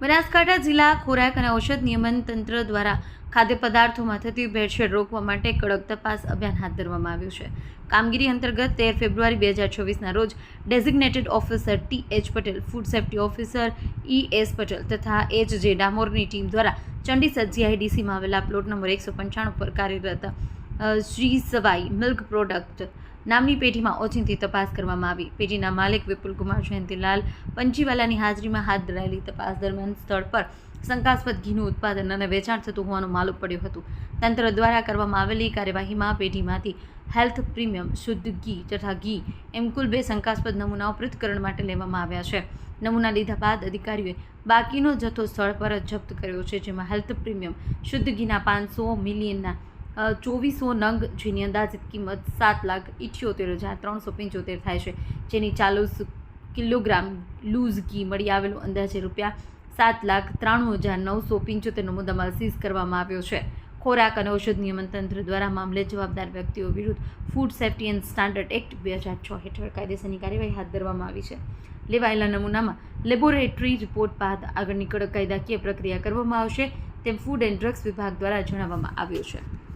બનાસકાંઠા જિલ્લા ખોરાક અને ઔષધ નિયમન તંત્ર દ્વારા ખાદ્ય પદાર્થોમાં થતી ભેળસેળ રોકવા માટે કડક તપાસ અભિયાન હાથ ધરવામાં આવ્યું છે. કામગીરી અંતર્ગત 13 ફેબ્રુઆરી 2024ના રોજ designated officer T H. Patel, food safety officer E S. Patel તથા એચ.જે. ડામોરની ટીમ દ્વારા ચંડીસર જીઆઈડીસીમાં આવેલા પ્લોટ નંબર 195 પર કાર્યરત શ્રી સવાઈ મિલ્ક પ્રોડક્ટ નામની પેઢીમાં ઓચિંતી તપાસ કરવામાં આવી. પેઢીના માલિક વિપુલકુમાર જયંતિલાલ પંચીવાલાની હાજરીમાં હાથ ધરાયેલી તપાસ દરમિયાન સ્થળ પર શંકાસ્પદ ઘીનું ઉત્પાદન અને વેચાણ થતું હોવાનું માલુમ પડ્યું હતું. તંત્ર દ્વારા કરવામાં આવેલી કાર્યવાહીમાં પેઢીમાંથી હેલ્થ પ્રીમિયમ, શુદ્ધ ઘી તથા ઘી એમ કુલ 2 શંકાસ્પદ નમૂનાઓ પૃથ્થકરણ માટે લેવામાં આવ્યા છે. નમૂના લીધા બાદ અધિકારીઓએ બાકીનો જથ્થો સ્થળ પર જ જપ્ત કર્યો છે, જેમાં હેલ્થ પ્રીમિયમ શુદ્ધ ઘીના 500 મિલિયનના 2400 નંગ, જેની અંદાજિત કિંમત 7,78,375 થાય છે, જેની 40 કિલોગ્રામ લૂઝ ઘી મળી આવેલું અંદાજે ₹7,93,975નો મુદ્દામાલ સીઝ કરવામાં આવ્યો છે. ખોરાક અને ઔષધ નિયમન તંત્ર દ્વારા મામલે જવાબદાર વ્યક્તિઓ વિરુદ્ધ food safety and standard act 2006 હેઠળ કાયદેસરની કાર્યવાહી હાથ ધરવામાં આવી છે. લેવાયેલા નમૂનામાં લેબોરેટરી રિપોર્ટ બાદ આગળની કડક કાયદાકીય પ્રક્રિયા કરવામાં આવશે તેમ ફૂડ એન્ડ ડ્રગ્સ વિભાગ દ્વારા જણાવવામાં આવ્યું છે.